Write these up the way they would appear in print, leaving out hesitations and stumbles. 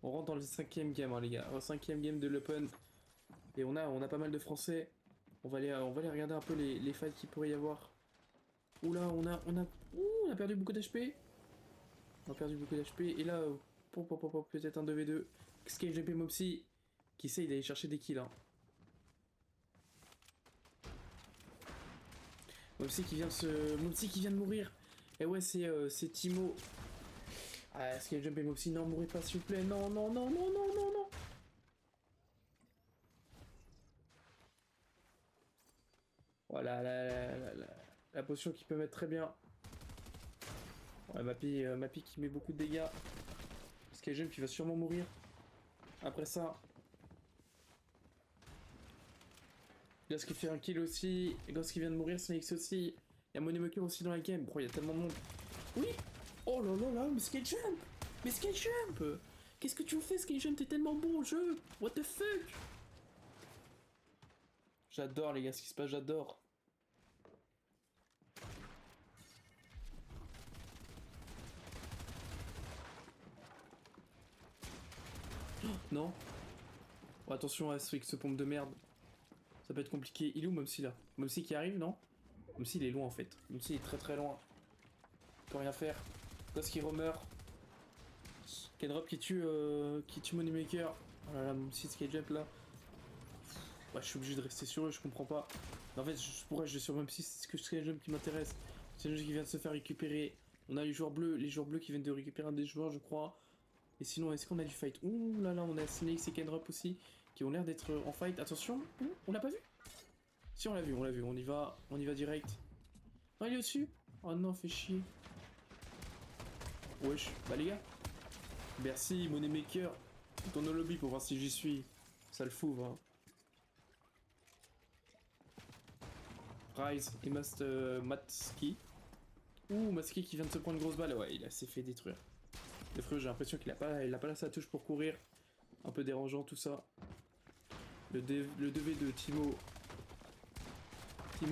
On rentre dans le cinquième game, hein, les gars. Au cinquième game de l'Open. Et on a pas mal de Français. On va aller regarder un peu les fights qu'il pourrait y avoir. Oula, on a perdu beaucoup d'HP. On a perdu beaucoup d'HP. Et là, peut-être un 2v2. SkyGP Mopsy qui essaye d'aller chercher des kills. Hein. Mopsy qui vient de mourir. Et ouais, c'est Timo. Ah, SkyJump et Mopsy, non, mourrez pas s'il vous plaît. Non, non, non, non, non, non, non. Voilà, la potion qui peut mettre très bien. Ouais, Mappy qui met beaucoup de dégâts. SkyJump qui va sûrement mourir. Après ça. Ghost qui fait un kill aussi. Ghost qui vient de mourir, Snakes aussi. Il y a Moneymaker aussi dans la game. Bro, il y a tellement de monde. Oui. Oh là là là, mais SkyJump. Mais SkyJump. Qu'est-ce que tu fais, SkyJump? T'es tellement bon au jeu. What the fuck? J'adore les gars, ce qui se passe, j'adore. Non. Oh, attention à ce pompe de merde. Ça peut être compliqué. Il est où Mopsy là? Mopsy qui arrive, non? Mopsy il est loin en fait. Mopsy est très très loin. Il peut rien faire. Ghost qui remeurt. Kendrop qui tue Moneymaker. Oh là là, Mopsy Skyjump là. Ouais, je suis obligé de rester sur eux, je comprends pas. En fait, pourquoi je vais sur Mopsy? C'est ce que Skyjump qui m'intéresse. C'est le jeu qui vient de se faire récupérer. On a les joueurs bleus qui viennent de récupérer un des joueurs, je crois. Et sinon, est-ce qu'on a du fight? Ouh là là, on a Snakes et Kendrop aussi, qui ont l'air d'être en fight. Attention, ouh, on l'a pas vu? Si, on l'a vu, on y va direct. Oh, il est au-dessus? Oh non, fait chier. Wesh, bah les gars. Merci, Moneymaker. Tourne au lobby pour voir si j'y suis. Ça le fout, hein. Rise et Matski. Ouh, Matski qui vient de se prendre une grosse balle. Ouais, il s'est fait détruire. J'ai l'impression qu'il a pas là sa touche pour courir. Un peu dérangeant tout ça. Le 2v2, Timo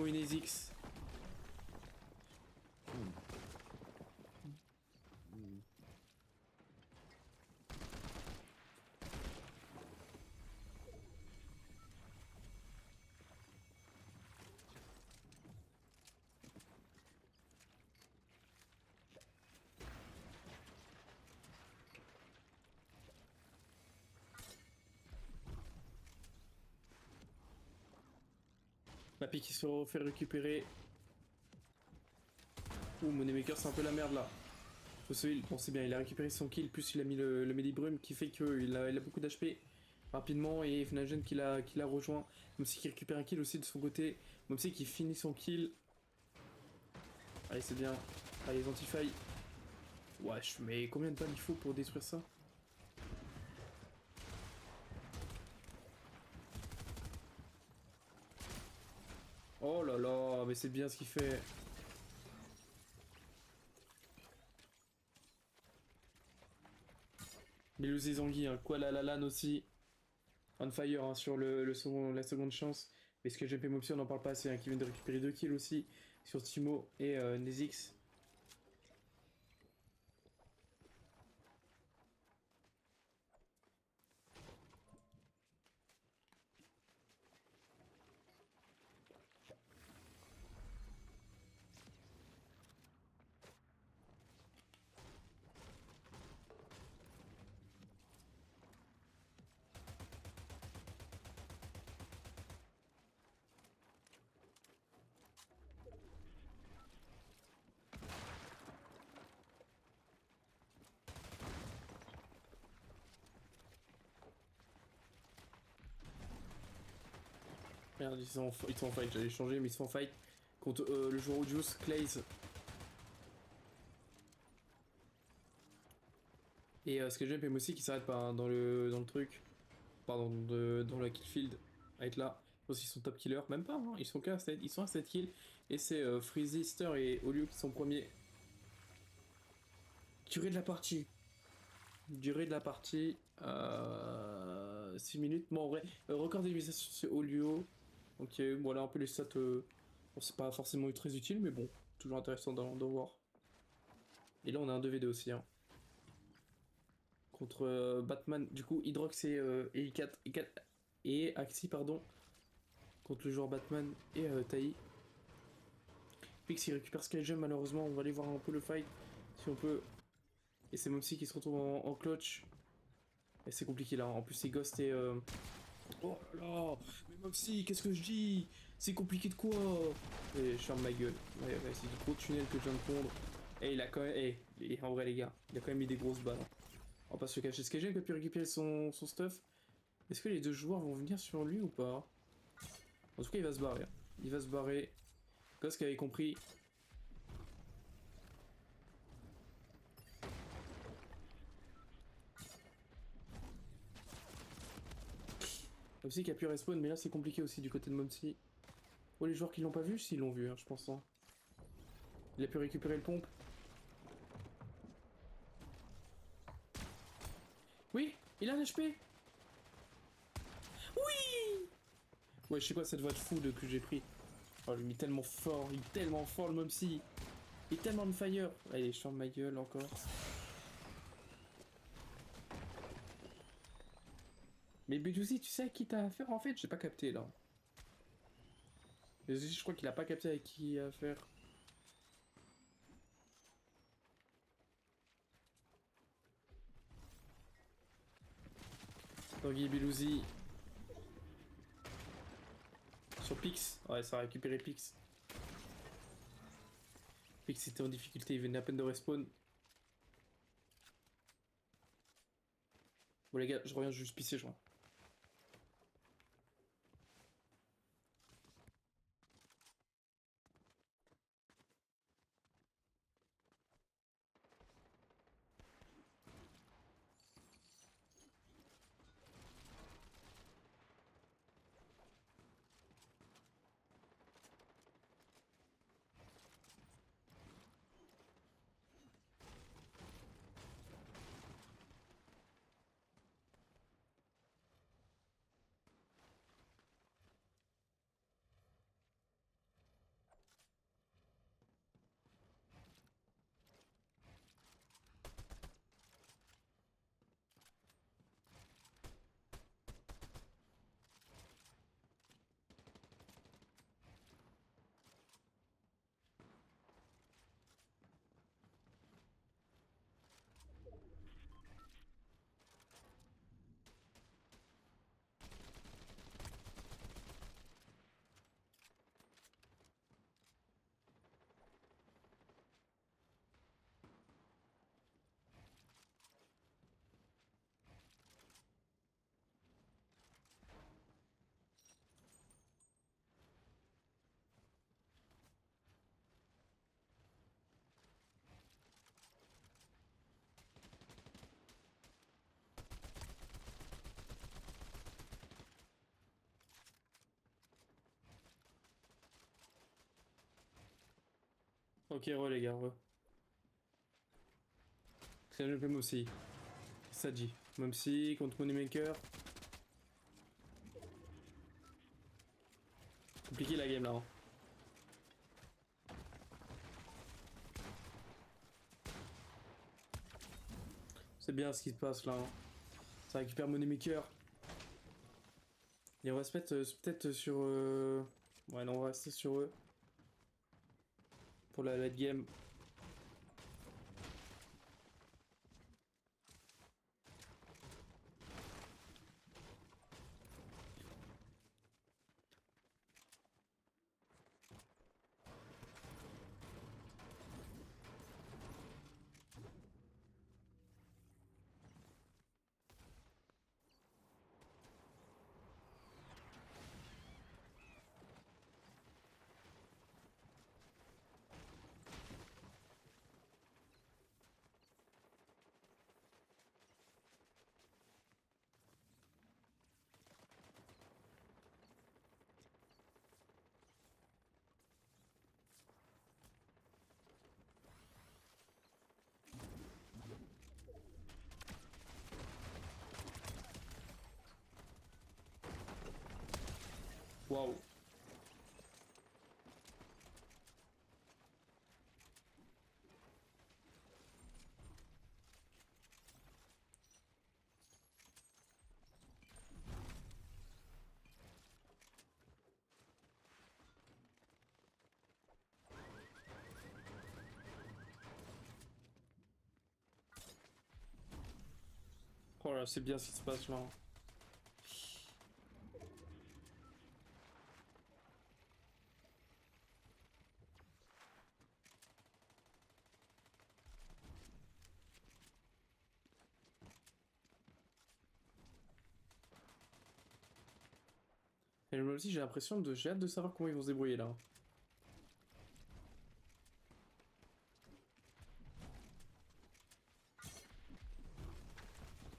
Inezix. Mappy qui se fait récupérer. Ouh, Moneymaker, c'est un peu la merde là. Bon, c'est bien, il a récupéré son kill, plus il a mis le Medibrume qui fait qu'il a beaucoup d'HP rapidement. Et Fnagen qui l'a rejoint. Mopsy qui récupère un kill aussi de son côté. Mopsy qui finit son kill. Allez, c'est bien. Allez, les anti-failles. Wesh, mais combien de balles il faut pour détruire ça? Oh là là, mais c'est bien ce qu'il fait. Mais le Zezangi, hein, quoi la LAN aussi. On fire hein, sur la seconde chance. Mais ce que j'ai fait Mopsy, on n'en parle pas assez, hein, qui vient de récupérer 2 kills aussi sur Timo et Nezix. Merde, ils sont en fight, j'allais changer, mais ils sont en fight contre le joueur Odious, Clays. Et ce que j'aime, et aussi qui s'arrête pas hein, dans le truc. Pardon, dans la killfield. À être là. Je pense qu'ils sont top killers. Même pas, hein, ils sont qu'à 7, ils sont à 7 kills. Et c'est Freezy, Stir et Olio qui sont premiers. Durée de la partie. Durée de la partie. 6 minutes. Bon, en vrai, record d'élimination, c'est Olio. Ok, voilà un peu les stats. Bon, c'est pas forcément très utile, mais bon, toujours intéressant d'en voir. Et là, on a un 2v2 aussi. Hein. contre Batman. Du coup, Hydrox et et Axie, pardon, contre le joueur Batman et Taï. Pix il récupère Skyjem, malheureusement. On va aller voir un peu le fight si on peut. Et c'est Momsi qui se retrouve en clutch. Et c'est compliqué là. En plus, c'est Ghost et. Oh là là. Mais Momsi, qu'est-ce que je dis? C'est compliqué de quoi? Et je ferme ma gueule. Ouais, c'est du gros tunnel que je viens de pondre. Et il a quand même. En vrai, les gars, il a quand même mis des grosses balles, hein. On va pas se cacher. Skyjem qui a pu récupérer son stuff. Est-ce que les deux joueurs vont venir sur lui ou pas? En tout cas, il va se barrer, hein. Il va se barrer. Ghost qui avait compris. Momsi qui a pu respawn, mais là c'est compliqué aussi du côté de Momsi. Oh, les joueurs qui l'ont pas vu, s'ils l'ont vu, hein, je pense, hein. Il a pu récupérer le pompe. Oui, il a un HP. Oui. Ouais, je sais quoi cette voix de fou que j'ai pris. Oh, il est tellement fort, il est tellement fort le Momsi. Il est tellement on fire. Allez, je ferme ma gueule encore. Mais B2C, tu sais à qui t'as affaire en fait? J'ai pas capté là. Je crois qu'il a pas capté avec qui il a affaire. Tanguy Belouzi. Sur Pix. Ouais, ça a récupéré Pix. Pix était en difficulté, il venait à peine de respawn. Bon les gars, je reviens juste pisser, je crois. Ok, les gars, c'est le même aussi. Ça dit. Même si contre Moneymaker. Compliqué la game là, hein. C'est bien ce qui se passe là, hein. Ça récupère Moneymaker. Et on va se mettre peut-être sur. Ouais, non, on va rester sur eux. Pour la late game. Waouh. Oh là, c'est bien ce qui se passe là. Et moi aussi j'ai l'impression de... J'ai hâte de savoir comment ils vont se débrouiller là.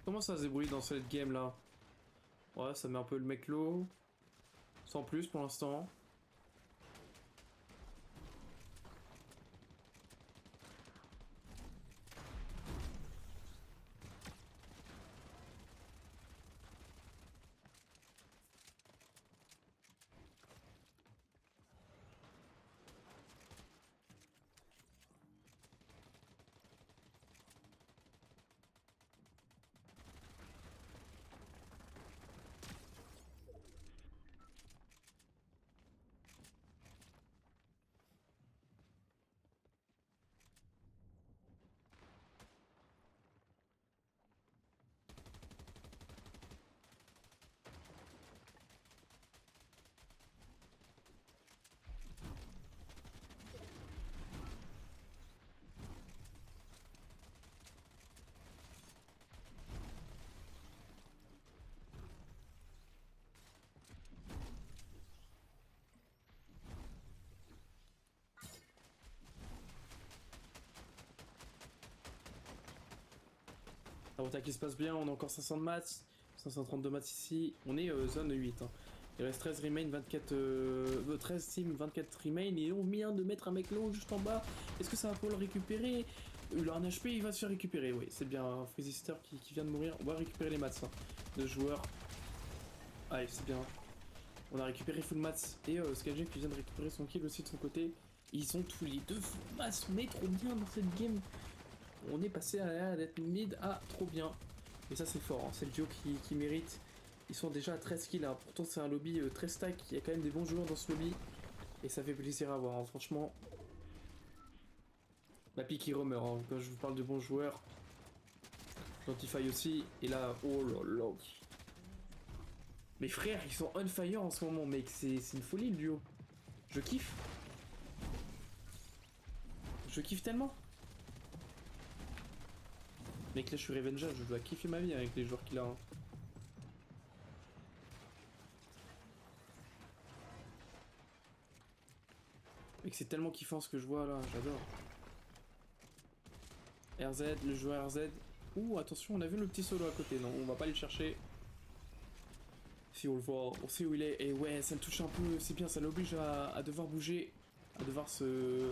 Comment ça se débrouille dans cette game là? Ouais, ça met un peu le mec low. Sans plus pour l'instant. L'avantage qui se passe bien, on a encore 500 de maths, 532 maths ici, on est zone 8. Hein. Il reste 13 remain, 24... 13 team, 24 remain, et on vient de mettre un mec low juste en bas. Est-ce que ça va pouvoir le récupérer? Il a un HP, il va se faire récupérer, oui, c'est bien. Freezy Sister qui vient de mourir, on va récupérer les maths, hein, de joueurs. Allez, c'est bien. On a récupéré full maths, et Skyjack qui vient de récupérer son kill aussi de son côté. Ils sont tous les deux full maths, mais trop bien dans cette game. On est passé à d'être mid à trop bien. Et ça c'est fort, hein. C'est le duo qui mérite. Ils sont déjà à 13 kills, hein. Pourtant c'est un lobby très stack, il y a quand même des bons joueurs dans ce lobby. Et ça fait plaisir à voir, hein. Franchement. La pique qui remeurt, hein. Quand je vous parle de bons joueurs. Gentify aussi, et là, oh là là. Mes frères, ils sont on fire en ce moment, mec, c'est une folie le duo. Je kiffe. Je kiffe tellement. Mec, là je suis Revenger, je dois kiffer ma vie avec les joueurs qu'il a. Hein. Mec, c'est tellement kiffant ce que je vois là, j'adore. RZ, le joueur RZ. Ouh, attention, on a vu le petit solo à côté. Non, on va pas aller le chercher. Si on le voit, on sait où il est. Et ouais, ça le touche un peu, c'est bien, ça l'oblige à devoir bouger, à devoir se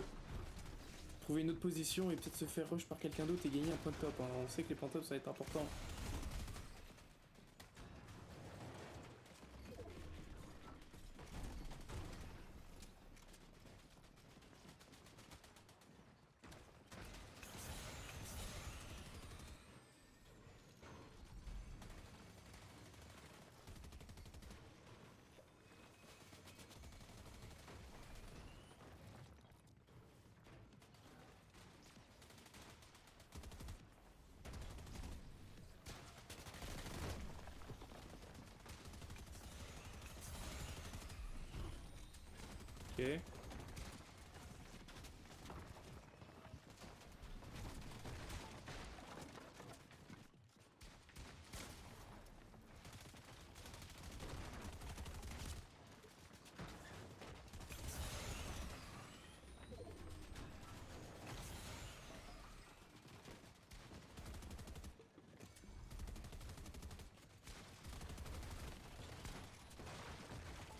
trouver une autre position et peut-être se faire rush par quelqu'un d'autre et gagner un point de top. Hein. On sait que les points de top ça va être important. Ok.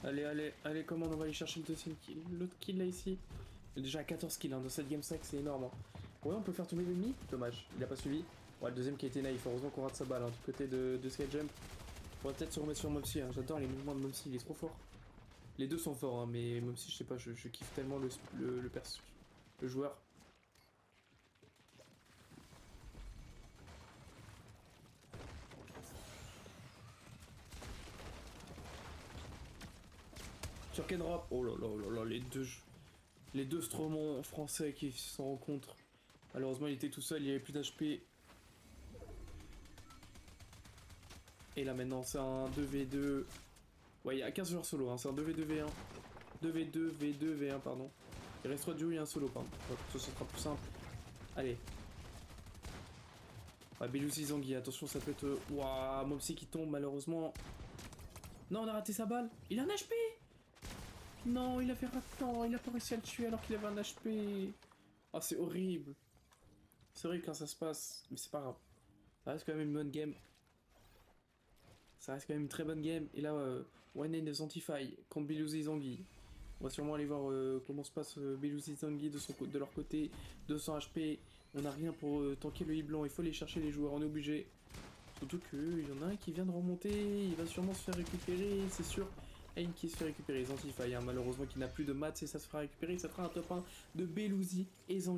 Allez, allez, allez, comment on va aller chercher le deuxième kill, l'autre kill là ici. Il est déjà à 14 kills hein, dans cette game 5, c'est énorme. Hein. Ouais, on peut faire tomber l'ennemi. Dommage, il a pas suivi. Ouais, le deuxième qui a été naïf, heureusement qu'on rate sa balle hein, du côté de Skyjump. On va peut-être se remettre sur Momsy, hein. J'adore les mouvements de Momsy, il est trop fort. Les deux sont forts, hein, mais Momsy, je sais pas, je kiffe tellement le joueur. Sur Kenrop, oh là là oh là là, les deux Stromons français qui se rencontrent. Malheureusement, il était tout seul, il avait plus d'HP. Et là maintenant c'est un 2v2. Ouais, il y a 15 joueurs solo, hein. C'est un 2v2v1. 2v2, v2, v1, pardon. Il reste 3 duos et un solo, pardon. Ouais, ça sera plus simple. Allez. Ouais, Belusi Zangui, attention, ça peut être... Waouh, Mopsy qui tombe, malheureusement. Non, on a raté sa balle. Il a un HP. Non, il a fait ratant. Il a pas réussi à le tuer alors qu'il avait un HP. Oh, c'est horrible. C'est horrible quand ça se passe, mais c'est pas grave. Ça reste quand même une bonne game. Ça reste quand même une très bonne game. Et là, One Name Zantify contre Belusi Zangui. On va sûrement aller voir comment se passe Belusi Zangui de leur côté. 200 HP. On n'a rien pour tanker le hit blanc. Il faut aller chercher les joueurs. On est obligé. Surtout qu'il y en a un qui vient de remonter. Il va sûrement se faire récupérer, c'est sûr. Aim qui se fait récupérer. Zantify, hein, malheureusement, qui n'a plus de maths. Et ça se fera récupérer. Ça fera un top 1 de Belusi et Zangui.